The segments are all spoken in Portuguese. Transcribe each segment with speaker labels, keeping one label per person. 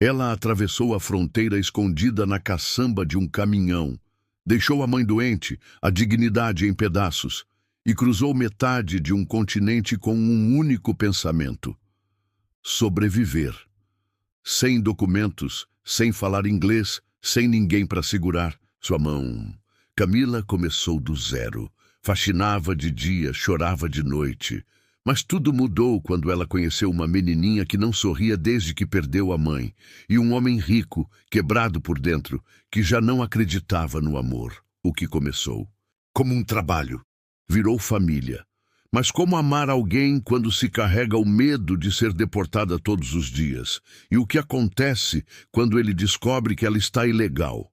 Speaker 1: Ela atravessou a fronteira escondida na caçamba de um caminhão, deixou a mãe doente, a dignidade em pedaços, e cruzou metade de um continente com um único pensamento: sobreviver. Sem documentos, sem falar inglês, sem ninguém para segurar sua mão. Camila começou do zero. Faxinava de dia, chorava de noite. Mas tudo mudou quando ela conheceu uma menininha que não sorria desde que perdeu a mãe, e um homem rico, quebrado por dentro, que já não acreditava no amor. O que começou como um trabalho virou família. Mas como amar alguém quando se carrega o medo de ser deportada todos os dias? E o que acontece quando ele descobre que ela está ilegal?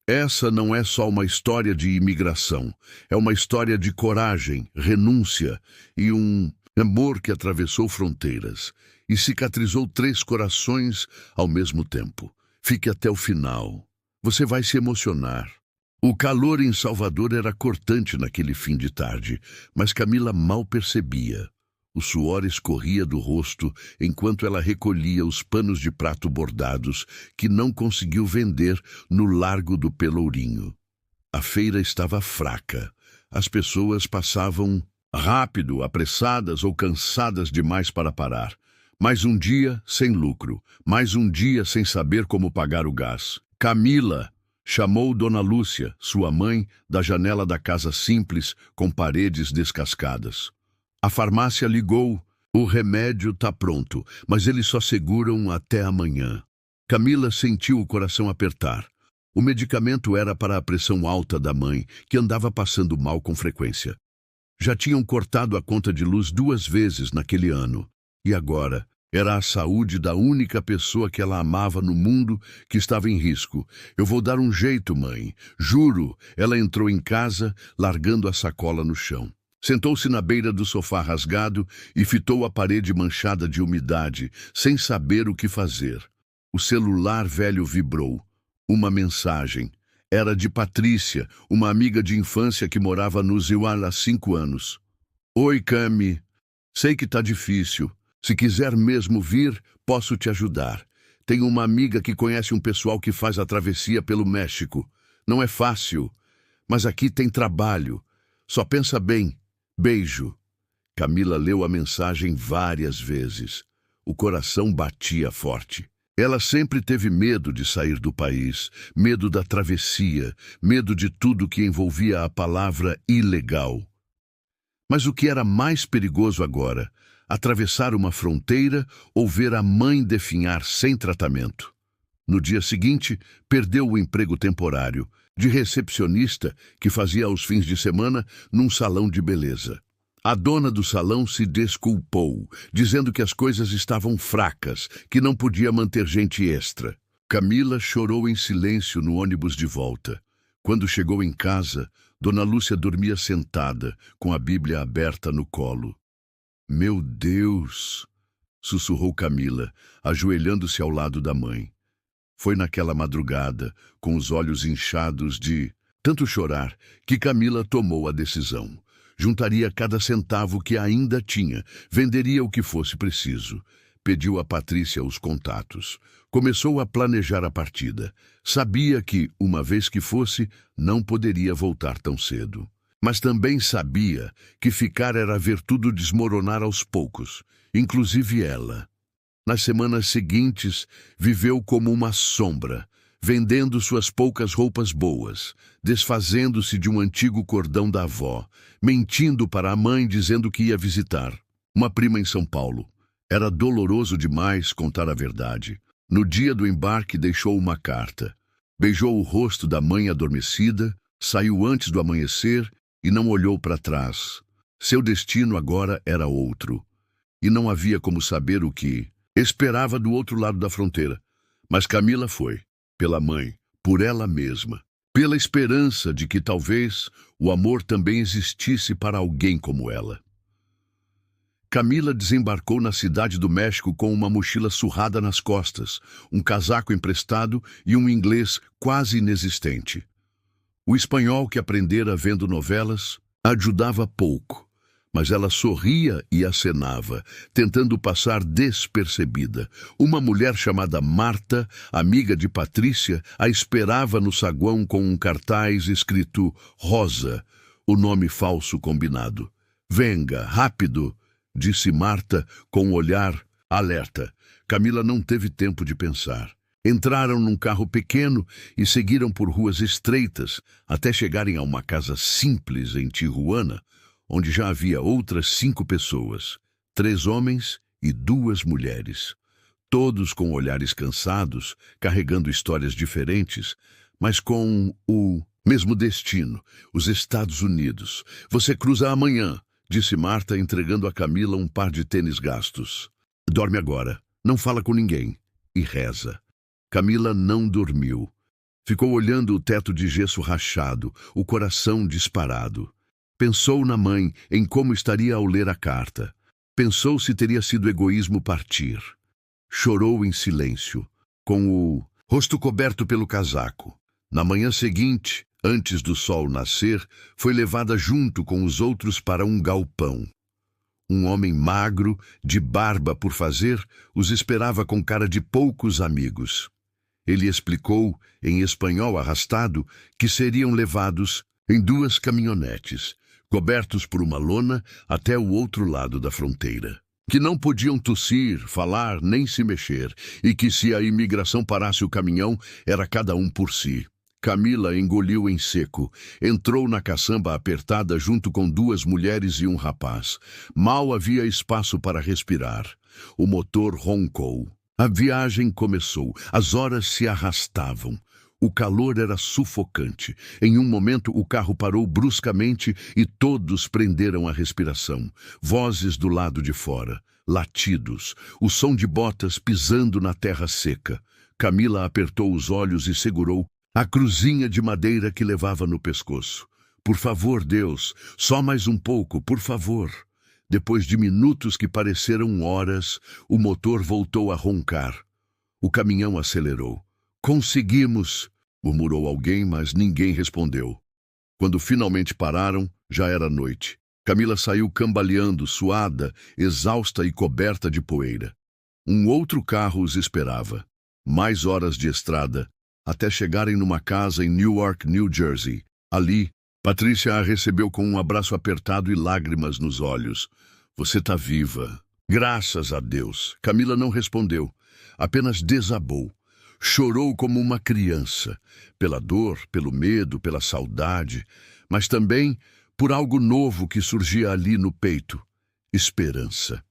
Speaker 1: Essa não é só uma história de imigração. É uma história de coragem, renúncia e um amor que atravessou fronteiras e cicatrizou 3 corações ao mesmo tempo. Fique até o final. Você vai se emocionar. O calor em Salvador era cortante naquele fim de tarde, mas Camila mal percebia. O suor escorria do rosto enquanto ela recolhia os panos de prato bordados que não conseguiu vender no Largo do Pelourinho. A feira estava fraca. As pessoas passavam rápido, apressadas ou cansadas demais para parar. Mais um dia sem lucro, mais um dia sem saber como pagar o gás. Camila chamou Dona Lúcia, sua mãe, da janela da casa simples com paredes descascadas. A farmácia ligou. O remédio tá pronto, mas eles só seguram até amanhã. Camila sentiu o coração apertar. O medicamento era para a pressão alta da mãe, que andava passando mal com frequência. Já tinham cortado a conta de luz 2 vezes naquele ano. E agora era a saúde da única pessoa que ela amava no mundo que estava em risco. Eu vou dar um jeito, mãe. Juro. Ela entrou em casa, largando a sacola no chão. Sentou-se na beira do sofá rasgado e fitou a parede manchada de umidade, sem saber o que fazer. O celular velho vibrou. Uma mensagem. Era de Patrícia, uma amiga de infância que morava no Ziwar há 5 anos. Oi, Cami. Sei que tá difícil. Se quiser mesmo vir, posso te ajudar. Tenho uma amiga que conhece um pessoal que faz a travessia pelo México. Não é fácil, mas aqui tem trabalho. Só pensa bem. Beijo. Camila leu a mensagem várias vezes. O coração batia forte. Ela sempre teve medo de sair do país, medo da travessia, medo de tudo que envolvia a palavra ilegal. Mas o que era mais perigoso agora? Atravessar uma fronteira ou ver a mãe definhar sem tratamento. No dia seguinte, perdeu o emprego temporário, de recepcionista que fazia aos fins de semana num salão de beleza. A dona do salão se desculpou, dizendo que as coisas estavam fracas, que não podia manter gente extra. Camila chorou em silêncio no ônibus de volta. Quando chegou em casa, Dona Lúcia dormia sentada, com a Bíblia aberta no colo. Meu Deus! Sussurrou Camila, ajoelhando-se ao lado da mãe. Foi naquela madrugada, com os olhos inchados de tanto chorar, que Camila tomou a decisão. Juntaria cada centavo que ainda tinha, venderia o que fosse preciso. Pediu a Patrícia os contatos. Começou a planejar a partida. Sabia que, uma vez que fosse, não poderia voltar tão cedo. Mas também sabia que ficar era ver tudo desmoronar aos poucos, inclusive ela. Nas semanas seguintes, viveu como uma sombra, vendendo suas poucas roupas boas, desfazendo-se de um antigo cordão da avó, mentindo para a mãe dizendo que ia visitar uma prima em São Paulo. Era doloroso demais contar a verdade. No dia do embarque deixou uma carta. Beijou o rosto da mãe adormecida, saiu antes do amanhecer e não olhou para trás. Seu destino agora era outro. E não havia como saber o que esperava do outro lado da fronteira. Mas Camila foi, pela mãe, por ela mesma, pela esperança de que talvez o amor também existisse para alguém como ela. Camila desembarcou na cidade do México com uma mochila surrada nas costas, um casaco emprestado e um inglês quase inexistente. O espanhol que aprendera vendo novelas ajudava pouco, Mas ela sorria e acenava, tentando passar despercebida. Uma mulher chamada Marta, amiga de Patrícia, a esperava no saguão com um cartaz escrito Rosa, o nome falso combinado. Venga, rápido, disse Marta com um olhar alerta. Camila não teve tempo de pensar. Entraram num carro pequeno e seguiram por ruas estreitas até chegarem a uma casa simples em Tijuana, onde já havia outras 5 pessoas, 3 homens e 2 mulheres. Todos com olhares cansados, carregando histórias diferentes, mas com o mesmo destino, os Estados Unidos. Você cruza amanhã, disse Marta, entregando a Camila um par de tênis gastos. Dorme agora, não fala com ninguém e reza. Camila não dormiu. Ficou olhando o teto de gesso rachado, o coração disparado. Pensou na mãe, em como estaria ao ler a carta. Pensou se teria sido egoísmo partir. Chorou em silêncio, com o rosto coberto pelo casaco. Na manhã seguinte, antes do sol nascer, foi levada junto com os outros para um galpão. Um homem magro, de barba por fazer, os esperava com cara de poucos amigos. Ele explicou, em espanhol arrastado, que seriam levados em 2 caminhonetes, cobertos por uma lona até o outro lado da fronteira. Que não podiam tossir, falar, nem se mexer, e que se a imigração parasse o caminhão, era cada um por si. Camila engoliu em seco. Entrou na caçamba apertada junto com 2 mulheres e um rapaz. Mal havia espaço para respirar. O motor roncou. A viagem começou. As horas se arrastavam. O calor era sufocante. Em um momento, o carro parou bruscamente e todos prenderam a respiração. Vozes do lado de fora, latidos, o som de botas pisando na terra seca. Camila apertou os olhos e segurou a cruzinha de madeira que levava no pescoço. Por favor, Deus, só mais um pouco, por favor. Depois de minutos que pareceram horas, o motor voltou a roncar. O caminhão acelerou. Conseguimos, murmurou alguém, mas ninguém respondeu. Quando finalmente pararam, já era noite. Camila saiu cambaleando, suada, exausta e coberta de poeira. Um outro carro os esperava. Mais horas de estrada, até chegarem numa casa em Newark, New Jersey. Ali, Patrícia a recebeu com um abraço apertado e lágrimas nos olhos. Você tá viva. Graças a Deus. Camila não respondeu, apenas desabou. Chorou como uma criança, pela dor, pelo medo, pela saudade, mas também por algo novo que surgia ali no peito, esperança.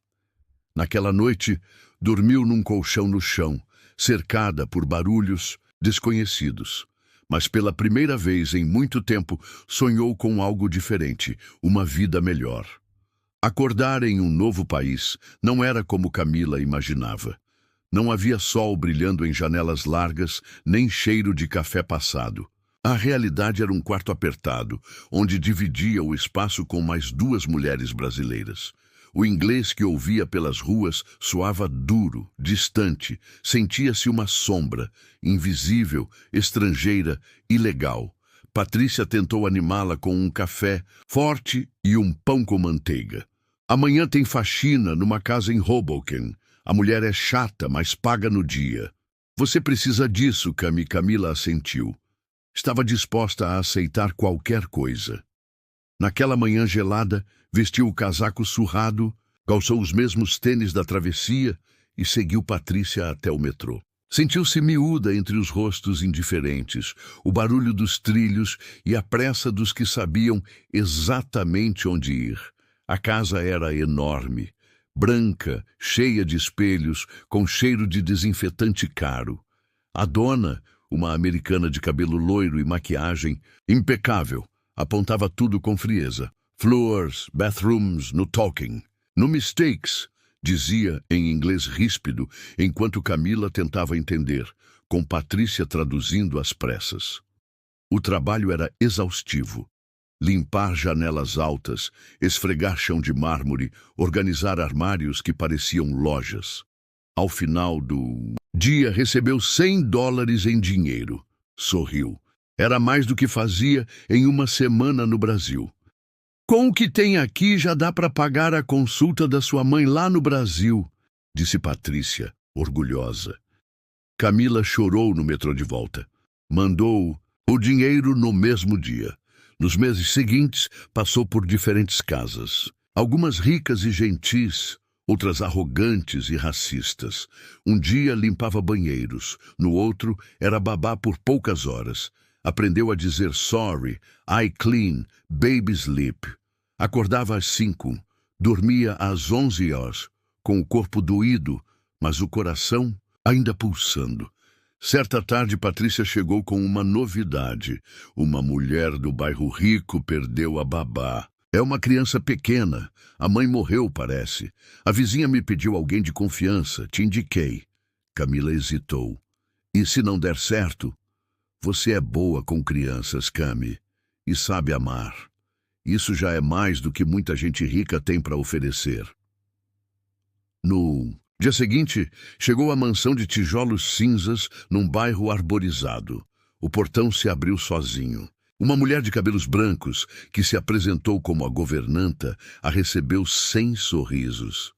Speaker 1: Naquela noite, dormiu num colchão no chão, cercada por barulhos desconhecidos. Mas pela primeira vez em muito tempo, sonhou com algo diferente, uma vida melhor. Acordar em um novo país não era como Camila imaginava. Não havia sol brilhando em janelas largas, nem cheiro de café passado. A realidade era um quarto apertado, onde dividia o espaço com mais 2 mulheres brasileiras. O inglês que ouvia pelas ruas soava duro, distante, sentia-se uma sombra, invisível, estrangeira, ilegal. Patrícia tentou animá-la com um café forte e um pão com manteiga. Amanhã tem faxina numa casa em Hoboken. A mulher é chata, mas paga no dia. Você precisa disso, Camila assentiu. Estava disposta a aceitar qualquer coisa. Naquela manhã gelada, vestiu o casaco surrado, calçou os mesmos tênis da travessia e seguiu Patrícia até o metrô. Sentiu-se miúda entre os rostos indiferentes, o barulho dos trilhos e a pressa dos que sabiam exatamente onde ir. A casa era enorme, branca, cheia de espelhos, com cheiro de desinfetante caro. A dona, uma americana de cabelo loiro e maquiagem impecável, apontava tudo com frieza. Floors, bathrooms, no talking. No mistakes, dizia em inglês ríspido, enquanto Camila tentava entender, com Patrícia traduzindo às pressas. O trabalho era exaustivo. Limpar janelas altas, esfregar chão de mármore, organizar armários que pareciam lojas. Ao final do dia, recebeu $100 em dinheiro. Sorriu. Era mais do que fazia em uma semana no Brasil. Com o que tem aqui já dá para pagar a consulta da sua mãe lá no Brasil, disse Patrícia, orgulhosa. Camila chorou no metrô de volta. Mandou o dinheiro no mesmo dia. Nos meses seguintes, passou por diferentes casas. Algumas ricas e gentis, outras arrogantes e racistas. Um dia limpava banheiros, no outro era babá por poucas horas. Aprendeu a dizer sorry, I clean, baby sleep. Acordava às 5, dormia às 11 horas, com o corpo doído, mas o coração ainda pulsando. Certa tarde, Patrícia chegou com uma novidade. Uma mulher do bairro rico perdeu a babá. É uma criança pequena. A mãe morreu, parece. A vizinha me pediu alguém de confiança. Te indiquei. Camila hesitou. E se não der certo? Você é boa com crianças, Cami, e sabe amar. Isso já é mais do que muita gente rica tem para oferecer. No dia seguinte, chegou à mansão de tijolos cinzas num bairro arborizado. O portão se abriu sozinho. Uma mulher de cabelos brancos, que se apresentou como a governanta, a recebeu sem sorrisos.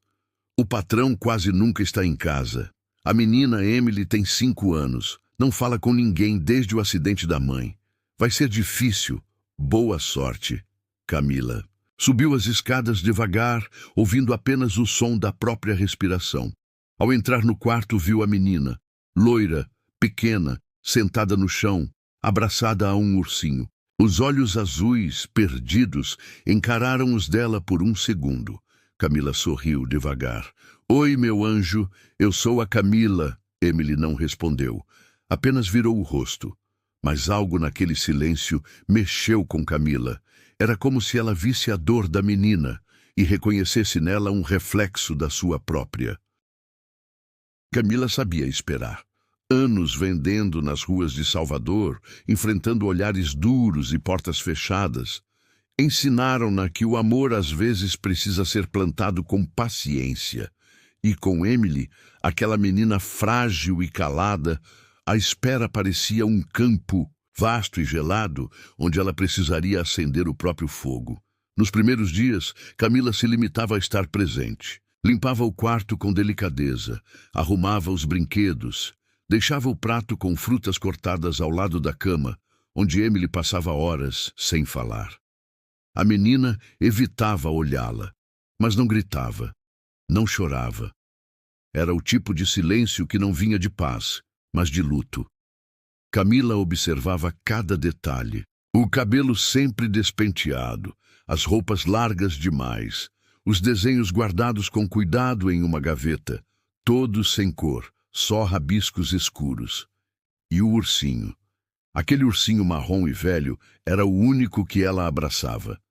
Speaker 1: O patrão quase nunca está em casa. A menina Emily tem 5 anos. Não fala com ninguém desde o acidente da mãe. Vai ser difícil. Boa sorte, Camila. Subiu as escadas devagar, ouvindo apenas o som da própria respiração. Ao entrar no quarto, viu a menina, loira, pequena, sentada no chão, abraçada a um ursinho. Os olhos azuis, perdidos, encararam os dela por um segundo. Camila sorriu devagar. Oi, meu anjo, eu sou a Camila. Emily não respondeu. Apenas virou o rosto. Mas algo naquele silêncio mexeu com Camila. Era como se ela visse a dor da menina e reconhecesse nela um reflexo da sua própria. Camila sabia esperar. Anos vendendo nas ruas de Salvador, enfrentando olhares duros e portas fechadas, ensinaram-na que o amor às vezes precisa ser plantado com paciência. E com Emily, aquela menina frágil e calada, a espera parecia um campo vasto e gelado, onde ela precisaria acender o próprio fogo. Nos primeiros dias, Camila se limitava a estar presente. Limpava o quarto com delicadeza, arrumava os brinquedos, deixava o prato com frutas cortadas ao lado da cama, onde Emily passava horas sem falar. A menina evitava olhá-la, mas não gritava, não chorava. Era o tipo de silêncio que não vinha de paz, mas de luto. Camila observava cada detalhe. O cabelo sempre despenteado, as roupas largas demais, os desenhos guardados com cuidado em uma gaveta, todos sem cor, só rabiscos escuros. E o ursinho. Aquele ursinho marrom e velho era o único que ela abraçava.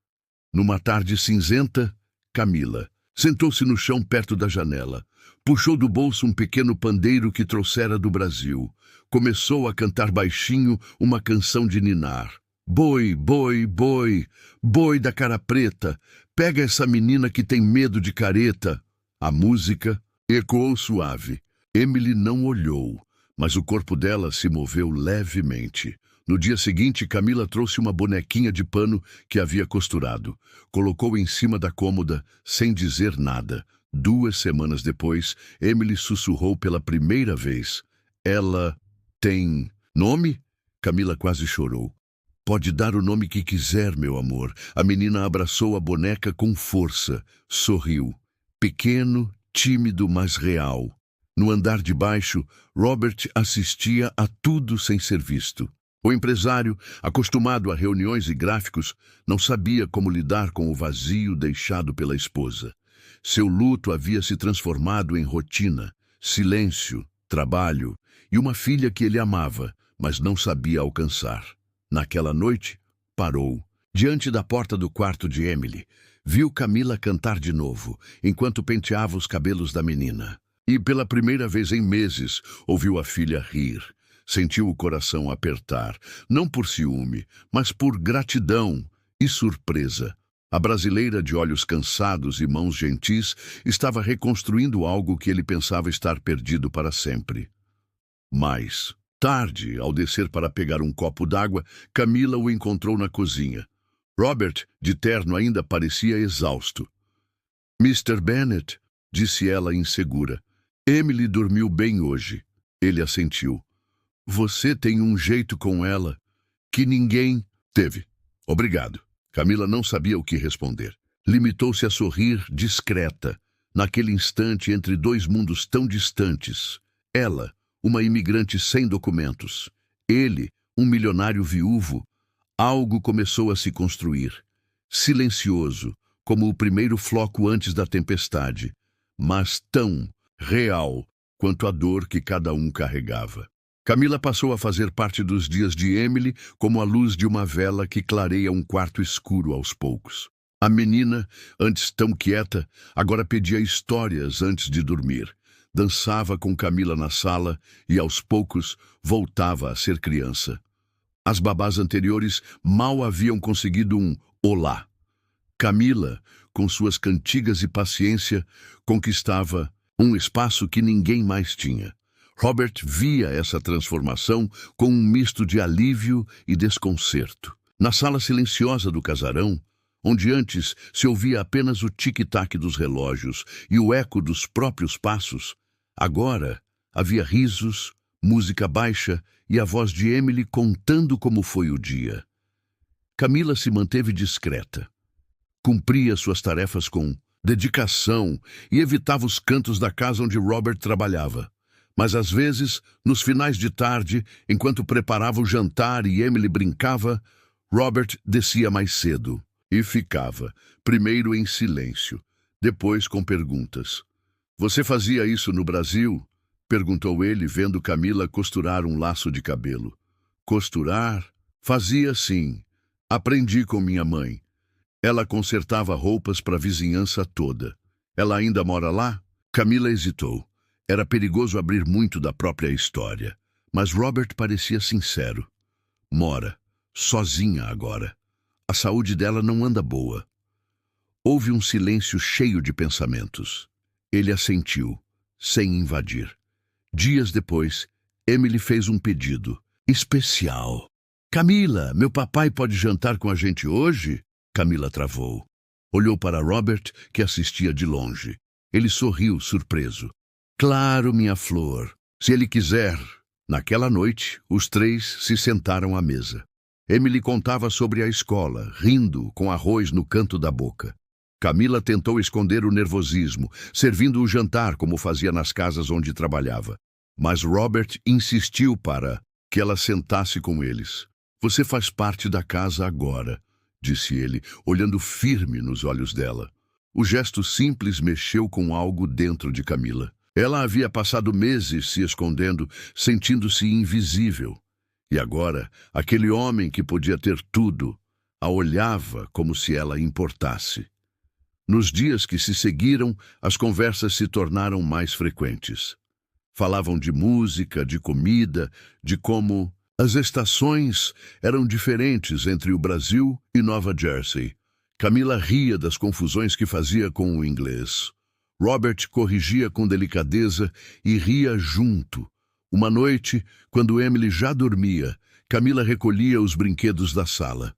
Speaker 1: Numa tarde cinzenta, Camila sentou-se no chão perto da janela. Puxou do bolso um pequeno pandeiro que trouxera do Brasil. Começou a cantar baixinho uma canção de ninar. Boi, boi, boi, boi da cara preta, pega essa menina que tem medo de careta. A música ecoou suave. Emily não olhou, mas o corpo dela se moveu levemente. No dia seguinte, Camila trouxe uma bonequinha de pano que havia costurado. Colocou em cima da cômoda, sem dizer nada. 2 semanas depois, Emily sussurrou pela primeira vez. Ela tem nome? Camila quase chorou. Pode dar o nome que quiser, meu amor. A menina abraçou a boneca com força. Sorriu. Pequeno, tímido, mas real. No andar de baixo, Robert assistia a tudo sem ser visto. O empresário, acostumado a reuniões e gráficos, não sabia como lidar com o vazio deixado pela esposa. Seu luto havia se transformado em rotina, silêncio, trabalho e uma filha que ele amava, mas não sabia alcançar. Naquela noite, parou, diante da porta do quarto de Emily. Viu Camila cantar de novo, enquanto penteava os cabelos da menina. E pela primeira vez em meses, ouviu a filha rir. Sentiu o coração apertar, não por ciúme, mas por gratidão e surpresa. A brasileira de olhos cansados e mãos gentis estava reconstruindo algo que ele pensava estar perdido para sempre. Mas, tarde, ao descer para pegar um copo d'água, Camila o encontrou na cozinha. Robert, de terno, ainda parecia exausto. Mr. Bennet, disse ela insegura. Emily dormiu bem hoje. Ele assentiu. Você tem um jeito com ela que ninguém teve. Obrigado. Camila não sabia o que responder. Limitou-se a sorrir discreta, naquele instante entre dois mundos tão distantes. Ela, uma imigrante sem documentos. Ele, um milionário viúvo. Algo começou a se construir. Silencioso, como o primeiro floco antes da tempestade, mas tão real quanto a dor que cada um carregava. Camila passou a fazer parte dos dias de Emily como a luz de uma vela que clareia um quarto escuro aos poucos. A menina, antes tão quieta, agora pedia histórias antes de dormir. Dançava com Camila na sala e, aos poucos, voltava a ser criança. As babás anteriores mal haviam conseguido um olá. Camila, com suas cantigas e paciência, conquistava um espaço que ninguém mais tinha. Robert via essa transformação com um misto de alívio e desconcerto. Na sala silenciosa do casarão, onde antes se ouvia apenas o tic-tac dos relógios e o eco dos próprios passos, agora havia risos, música baixa e a voz de Emily contando como foi o dia. Camila se manteve discreta. Cumpria suas tarefas com dedicação e evitava os cantos da casa onde Robert trabalhava. Mas às vezes, nos finais de tarde, enquanto preparava o jantar e Emily brincava, Robert descia mais cedo e ficava, primeiro em silêncio, depois com perguntas. Você fazia isso no Brasil? Perguntou ele, vendo Camila costurar um laço de cabelo. Costurar? Fazia sim. Aprendi com minha mãe. Ela consertava roupas para a vizinhança toda. Ela ainda mora lá? Camila hesitou. Era perigoso abrir muito da própria história. Mas Robert parecia sincero. Mora. Sozinha agora. A saúde dela não anda boa. Houve um silêncio cheio de pensamentos. Ele assentiu, sem invadir. Dias depois, Emily fez um pedido especial. Camila, meu papai pode jantar com a gente hoje? Camila travou. Olhou para Robert, que assistia de longe. Ele sorriu, surpreso. Claro, minha flor. Se ele quiser. Naquela noite, os três se sentaram à mesa. Emily contava sobre a escola, rindo, com arroz no canto da boca. Camila tentou esconder o nervosismo, servindo o jantar como fazia nas casas onde trabalhava. Mas Robert insistiu para que ela sentasse com eles. Você faz parte da casa agora, disse ele, olhando firme nos olhos dela. O gesto simples mexeu com algo dentro de Camila. Ela havia passado meses se escondendo, sentindo-se invisível. E agora, aquele homem que podia ter tudo, a olhava como se ela importasse. Nos dias que se seguiram, as conversas se tornaram mais frequentes. Falavam de música, de comida, de como as estações eram diferentes entre o Brasil e Nova Jersey. Camila ria das confusões que fazia com o inglês. Robert corrigia com delicadeza e ria junto. Uma noite, quando Emily já dormia, Camila recolhia os brinquedos da sala.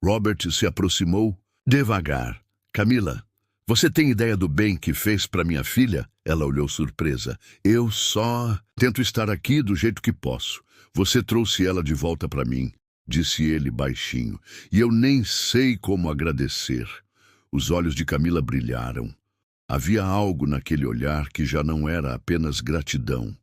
Speaker 1: Robert se aproximou devagar. Camila, você tem ideia do bem que fez para minha filha? Ela olhou surpresa. Eu só tento estar aqui do jeito que posso. Você trouxe ela de volta para mim, disse ele baixinho, e eu nem sei como agradecer. Os olhos de Camila brilharam. Havia algo naquele olhar que já não era apenas gratidão.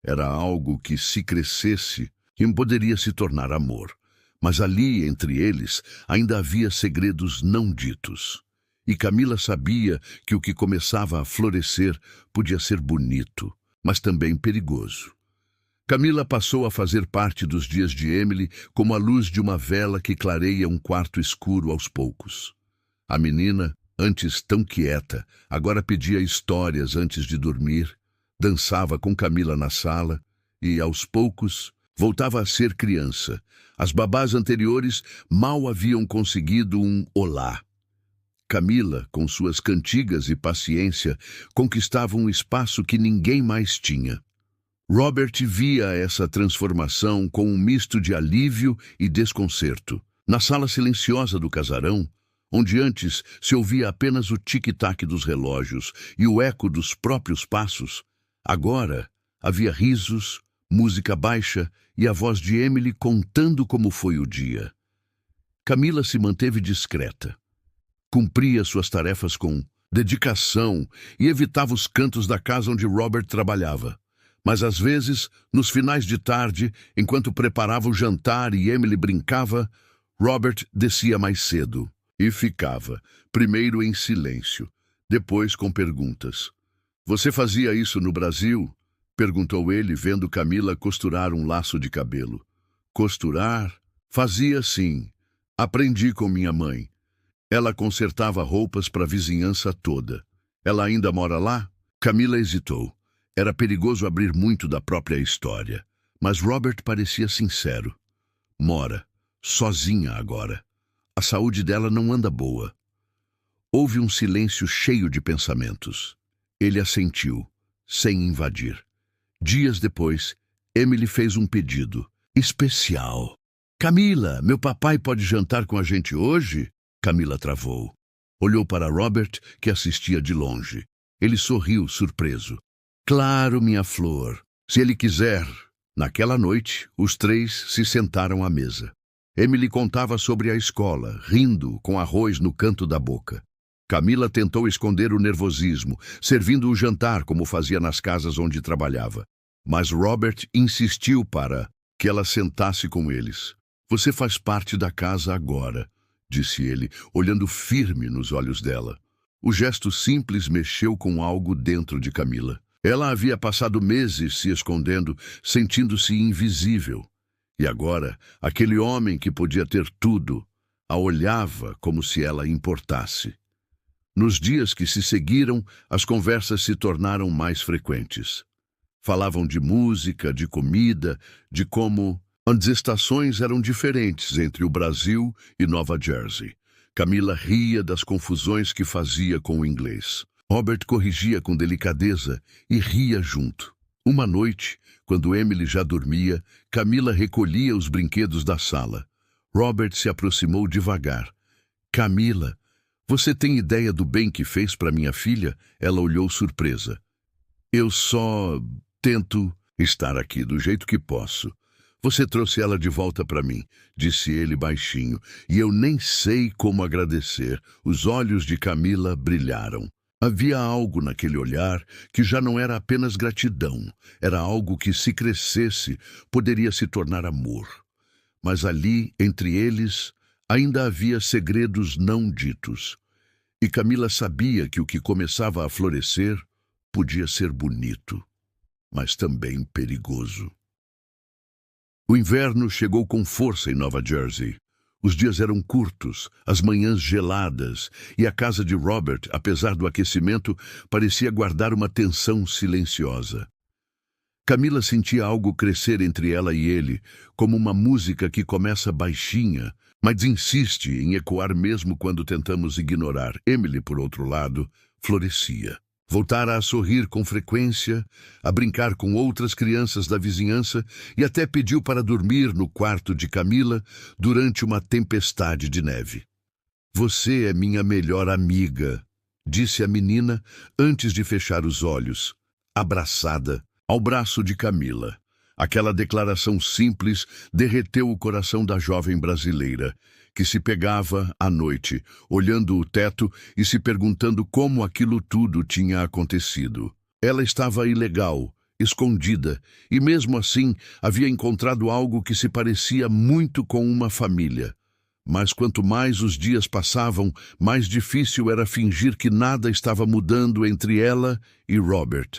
Speaker 1: Era algo que, se crescesse, poderia se tornar amor. Mas ali, entre eles, ainda havia segredos não ditos. E Camila sabia que o que começava a florescer podia ser bonito, mas também perigoso. Camila passou a fazer parte dos dias de Emily como a luz de uma vela que clareia um quarto escuro aos poucos. A menina, antes tão quieta, agora pedia histórias antes de dormir, dançava com Camila na sala e, aos poucos, voltava a ser criança. As babás anteriores mal haviam conseguido um olá. Camila, com suas cantigas e paciência, conquistava um espaço que ninguém mais tinha. Robert via essa transformação com um misto de alívio e desconcerto. Na sala silenciosa do casarão, onde antes se ouvia apenas o tic-tac dos relógios e o eco dos próprios passos, agora havia risos, música baixa e a voz de Emily contando como foi o dia. Camila se manteve discreta. Cumpria suas tarefas com dedicação e evitava os cantos da casa onde Robert trabalhava. Mas às vezes, nos finais de tarde, enquanto preparava o jantar e Emily brincava, Robert descia mais cedo e ficava, primeiro em silêncio, depois com perguntas. "Você fazia isso no Brasil?" perguntou ele, vendo Camila costurar um laço de cabelo. "Costurar? Fazia sim. Aprendi com minha mãe. Ela consertava roupas para a vizinhança toda. Ela ainda mora lá?" Camila hesitou. Era perigoso abrir muito da própria história. Mas Robert parecia sincero. "Mora. Sozinha agora. A saúde dela não anda boa." Houve um silêncio cheio de pensamentos. Ele assentiu, sem invadir. Dias depois, Emily fez um pedido especial. "Camila, meu papai pode jantar com a gente hoje?" Camila travou. Olhou para Robert, que assistia de longe. Ele sorriu, surpreso. "Claro, minha flor, se ele quiser." Naquela noite, os três se sentaram à mesa. Emily contava sobre a escola, rindo, com arroz no canto da boca. Camila tentou esconder o nervosismo, servindo o jantar como fazia nas casas onde trabalhava. Mas Robert insistiu para que ela sentasse com eles. "Você faz parte da casa agora", disse ele, olhando firme nos olhos dela. O gesto simples mexeu com algo dentro de Camila. Ela havia passado meses se escondendo, sentindo-se invisível. E agora, aquele homem que podia ter tudo, a olhava como se ela importasse. Nos dias que se seguiram, as conversas se tornaram mais frequentes. Falavam de música, de comida, de como as estações eram diferentes entre o Brasil e Nova Jersey. Camila ria das confusões que fazia com o inglês. Robert corrigia com delicadeza e ria junto. Uma noite, quando Emily já dormia, Camila recolhia os brinquedos da sala. Robert se aproximou devagar. "Camila, você tem ideia do bem que fez para minha filha?" Ela olhou surpresa. "Eu só tento estar aqui do jeito que posso. Você trouxe ela de volta para mim", disse ele baixinho, "e eu nem sei como agradecer." Os olhos de Camila brilharam. Havia algo naquele olhar que já não era apenas gratidão, era algo que, se crescesse, poderia se tornar amor. Mas ali, entre eles, ainda havia segredos não ditos. E Camila sabia que o que começava a florescer podia ser bonito, mas também perigoso. O inverno chegou com força em Nova Jersey. Os dias eram curtos, as manhãs geladas, e a casa de Robert, apesar do aquecimento, parecia guardar uma tensão silenciosa. Camila sentia algo crescer entre ela e ele, como uma música que começa baixinha, mas insiste em ecoar mesmo quando tentamos ignorar. Emily, por outro lado, florescia. Voltara a sorrir com frequência, a brincar com outras crianças da vizinhança e até pediu para dormir no quarto de Camila durante uma tempestade de neve. "Você é minha melhor amiga", disse a menina antes de fechar os olhos, abraçada ao braço de Camila. Aquela declaração simples derreteu o coração da jovem brasileira, que se pegava à noite, olhando o teto e se perguntando como aquilo tudo tinha acontecido. Ela estava ilegal, escondida, e mesmo assim havia encontrado algo que se parecia muito com uma família. Mas quanto mais os dias passavam, mais difícil era fingir que nada estava mudando entre ela e Robert.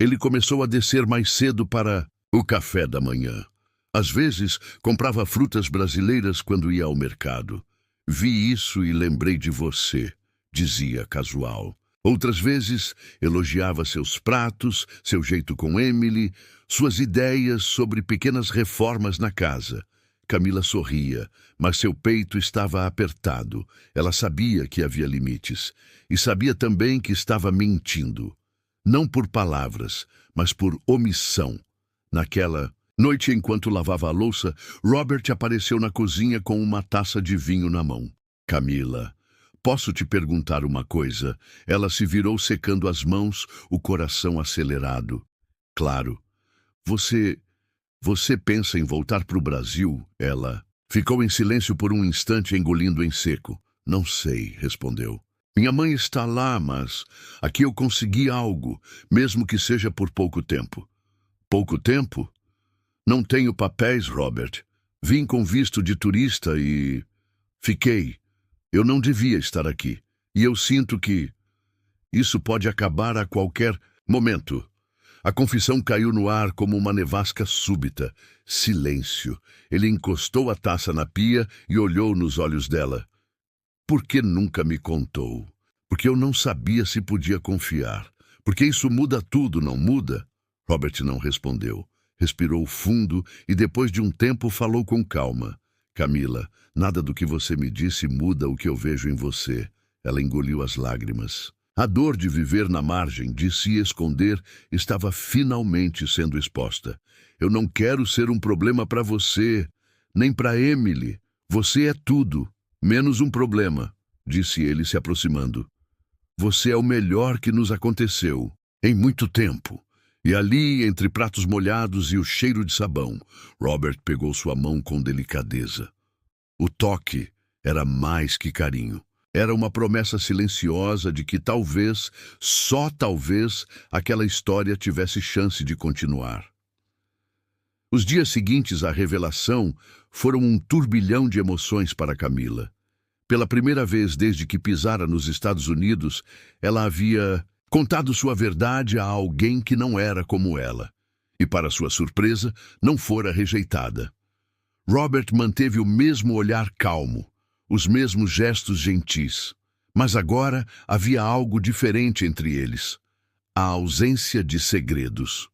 Speaker 1: Ele começou a descer mais cedo para o café da manhã. Às vezes, comprava frutas brasileiras quando ia ao mercado. "Vi isso e lembrei de você", dizia casual. Outras vezes, elogiava seus pratos, seu jeito com Emily, suas ideias sobre pequenas reformas na casa. Camila sorria, mas seu peito estava apertado. Ela sabia que havia limites, e sabia também que estava mentindo. Não por palavras, mas por omissão. Naquela Noite enquanto lavava a louça, Robert apareceu na cozinha com uma taça de vinho na mão. Camila, posso te perguntar uma coisa? Ela se virou secando as mãos, o coração acelerado. Claro. Você pensa em voltar para o Brasil? Ela ficou em silêncio por um instante, engolindo em seco. Não sei, respondeu. Minha mãe está lá, mas aqui eu consegui algo, mesmo que seja por pouco tempo. Pouco tempo? Não tenho papéis, Robert. Vim com visto de turista e... fiquei. Eu não devia estar aqui. E eu sinto que... isso pode acabar a qualquer momento. A confissão caiu no ar como uma nevasca súbita. Silêncio. Ele encostou a taça na pia e olhou nos olhos dela. Por que nunca me contou? Porque eu não sabia se podia confiar. Porque isso muda tudo, não muda? Robert não respondeu. Respirou fundo e depois de um tempo falou com calma. Camila, nada do que você me disse muda o que eu vejo em você. Ela engoliu as lágrimas. A dor de viver na margem, de se esconder, estava finalmente sendo exposta. Eu não quero ser um problema para você, nem para Emily. Você é tudo, menos um problema, disse ele se aproximando. Você é o melhor que nos aconteceu, em muito tempo. E ali, entre pratos molhados e o cheiro de sabão, Robert pegou sua mão com delicadeza. O toque era mais que carinho. Era uma promessa silenciosa de que talvez, só talvez, aquela história tivesse chance de continuar. Os dias seguintes à revelação foram um turbilhão de emoções para Camila. Pela primeira vez desde que pisara nos Estados Unidos, ela havia contado sua verdade a alguém que não era como ela. E, para sua surpresa, não fora rejeitada. Robert manteve o mesmo olhar calmo, os mesmos gestos gentis. Mas agora havia algo diferente entre eles. A ausência de segredos.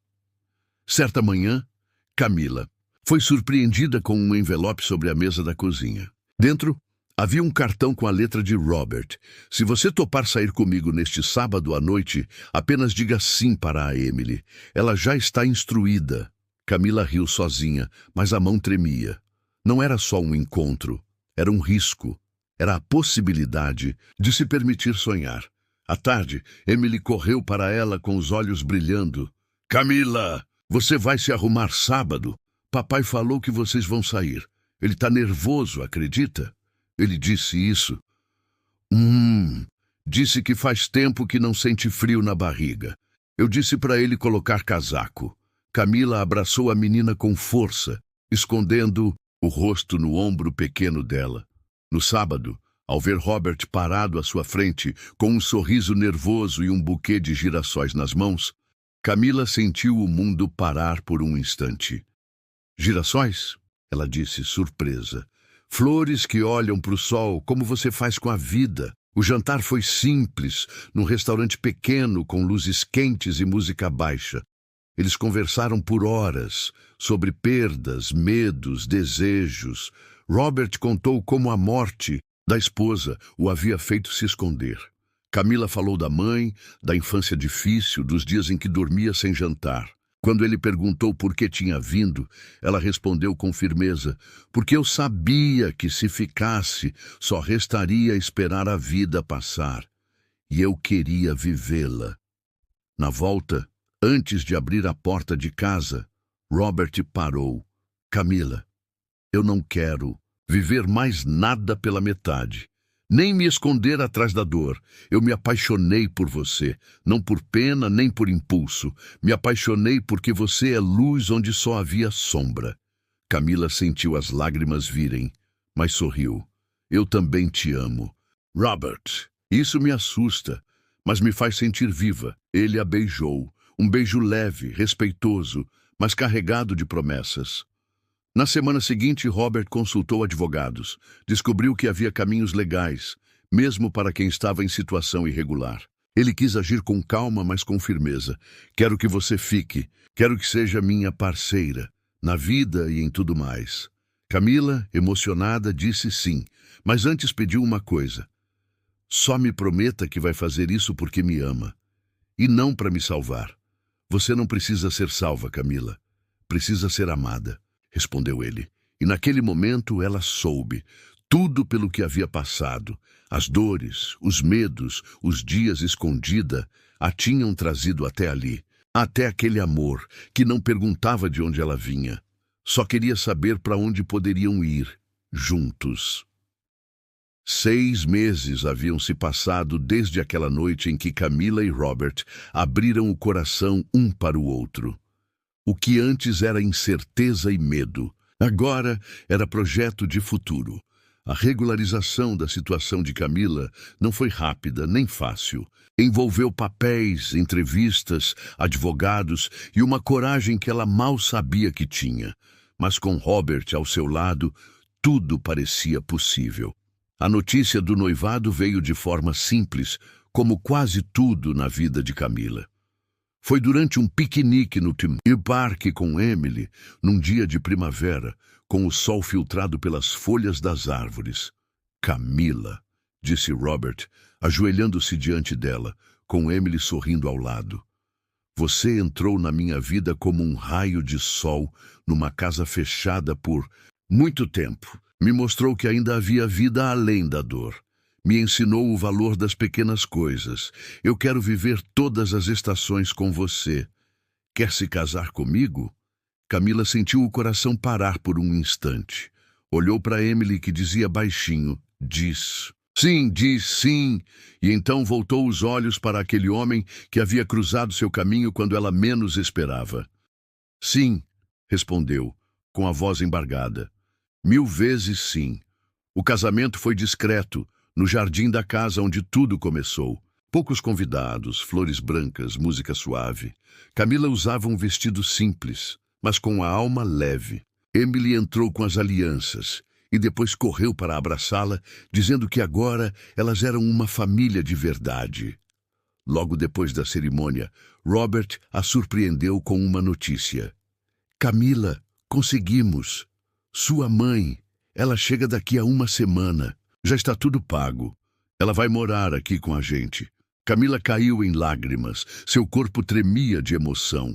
Speaker 1: Certa manhã, Camila foi surpreendida com um envelope sobre a mesa da cozinha. Dentro, havia um cartão com a letra de Robert. Se você topar sair comigo neste sábado à noite, apenas diga sim para a Emily. Ela já está instruída. Camila riu sozinha, mas a mão tremia. Não era só um encontro, era um risco. Era a possibilidade de se permitir sonhar. À tarde, Emily correu para ela com os olhos brilhando. Camila, você vai se arrumar sábado? Papai falou que vocês vão sair. Ele está nervoso, acredita? Ele disse isso. Disse que faz tempo que não sente frio na barriga. Eu disse para ele colocar casaco. Camila abraçou a menina com força, escondendo o rosto no ombro pequeno dela. No sábado, ao ver Robert parado à sua frente, com um sorriso nervoso e um buquê de girassóis nas mãos, Camila sentiu o mundo parar por um instante. Girassóis? Ela disse, surpresa. Flores que olham para o sol, como você faz com a vida. O jantar foi simples, num restaurante pequeno, com luzes quentes e música baixa. Eles conversaram por horas, sobre perdas, medos, desejos. Robert contou como a morte da esposa o havia feito se esconder. Camila falou da mãe, da infância difícil, dos dias em que dormia sem jantar. Quando ele perguntou por que tinha vindo, ela respondeu com firmeza, porque eu sabia que se ficasse, só restaria esperar a vida passar. E eu queria vivê-la. Na volta, antes de abrir a porta de casa, Robert parou. Camila, eu não quero viver mais nada pela metade. Nem me esconder atrás da dor. Eu me apaixonei por você, não por pena nem por impulso. Me apaixonei porque você é luz onde só havia sombra. Camila sentiu as lágrimas virem, mas sorriu. Eu também te amo. Robert, isso me assusta, mas me faz sentir viva. Ele a beijou. Um beijo leve, respeitoso, mas carregado de promessas. Na semana seguinte, Robert consultou advogados. Descobriu que havia caminhos legais, mesmo para quem estava em situação irregular. Ele quis agir com calma, mas com firmeza. Quero que você fique. Quero que seja minha parceira, na vida e em tudo mais. Camila, emocionada, disse sim, mas antes pediu uma coisa. Só me prometa que vai fazer isso porque me ama. E não para me salvar. Você não precisa ser salva, Camila. precisa ser amada, respondeu ele. E naquele momento ela soube tudo pelo que havia passado. As dores, os medos, os dias escondida a tinham trazido até ali, até aquele amor que não perguntava de onde ela vinha. Só queria saber para onde poderiam ir, juntos. 6 meses haviam se passado desde aquela noite em que Camila e Robert abriram o coração um para o outro. O que antes era incerteza e medo, agora era projeto de futuro. A regularização da situação de Camila não foi rápida nem fácil. Envolveu papéis, entrevistas, advogados e uma coragem que ela mal sabia que tinha. Mas com Robert ao seu lado, tudo parecia possível. A notícia do noivado veio de forma simples, como quase tudo na vida de Camila. Foi durante um piquenique no parque com Emily, num dia de primavera, com o sol filtrado pelas folhas das árvores. Camila, disse Robert, ajoelhando-se diante dela, com Emily sorrindo ao lado. Você entrou na minha vida como um raio de sol numa casa fechada por muito tempo. Me mostrou que ainda havia vida além da dor. Me ensinou o valor das pequenas coisas. Eu quero viver todas as estações com você. Quer se casar comigo? Camila sentiu o coração parar por um instante. Olhou para Emily, que dizia baixinho, diz sim, e então voltou os olhos para aquele homem que havia cruzado seu caminho quando ela menos esperava. Sim, respondeu, com a voz embargada. 1000 vezes sim. O casamento foi discreto, no jardim da casa onde tudo começou. Poucos convidados, flores brancas, música suave. Camila usava um vestido simples, mas com a alma leve. Emily entrou com as alianças e depois correu para abraçá-la, dizendo que agora elas eram uma família de verdade. Logo depois da cerimônia, Robert a surpreendeu com uma notícia. Camila, conseguimos. Sua mãe, ela chega daqui a 1 semana. Já está tudo pago. Ela vai morar aqui com a gente. Camila caiu em lágrimas. Seu corpo tremia de emoção.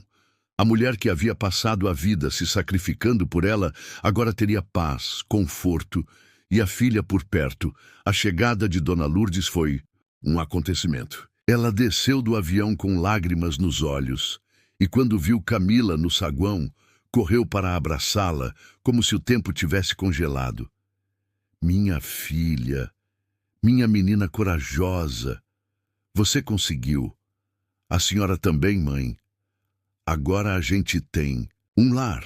Speaker 1: A mulher que havia passado a vida se sacrificando por ela, agora teria paz, conforto e a filha por perto. A chegada de Dona Lourdes foi um acontecimento. Ela desceu do avião com lágrimas nos olhos e quando viu Camila no saguão, correu para abraçá-la como se o tempo tivesse congelado. Minha filha, minha menina corajosa, você conseguiu. A senhora também, mãe. Agora a gente tem um lar.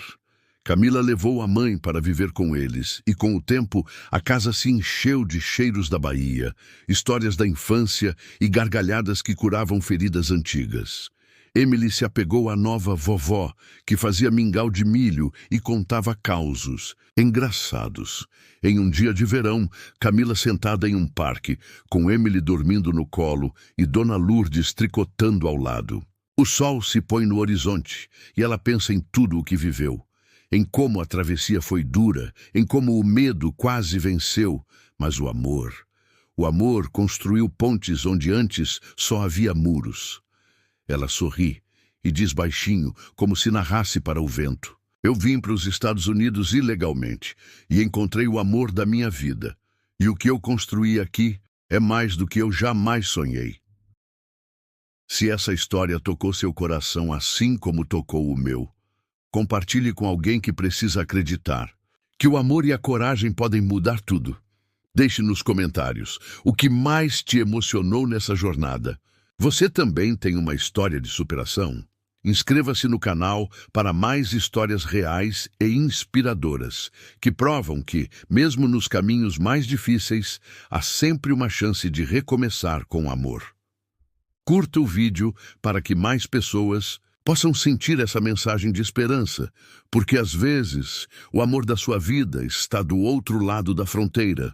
Speaker 1: Camila levou a mãe para viver com eles e, com o tempo, a casa se encheu de cheiros da Bahia, histórias da infância e gargalhadas que curavam feridas antigas. Emily se apegou à nova vovó, que fazia mingau de milho e contava causos engraçados. Em um dia de verão, Camila sentada em um parque, com Emily dormindo no colo e Dona Lourdes tricotando ao lado. O sol se põe no horizonte e ela pensa em tudo o que viveu, em como a travessia foi dura, em como o medo quase venceu, mas o amor construiu pontes onde antes só havia muros. Ela sorri e diz baixinho, como se narrasse para o vento. Eu vim para os Estados Unidos ilegalmente e encontrei o amor da minha vida. E o que eu construí aqui é mais do que eu jamais sonhei. Se essa história tocou seu coração assim como tocou o meu, compartilhe com alguém que precisa acreditar que o amor e a coragem podem mudar tudo. Deixe nos comentários o que mais te emocionou nessa jornada. Você também tem uma história de superação? Inscreva-se no canal para mais histórias reais e inspiradoras, que provam que, mesmo nos caminhos mais difíceis, há sempre uma chance de recomeçar com amor. Curta o vídeo para que mais pessoas possam sentir essa mensagem de esperança, porque às vezes o amor da sua vida está do outro lado da fronteira.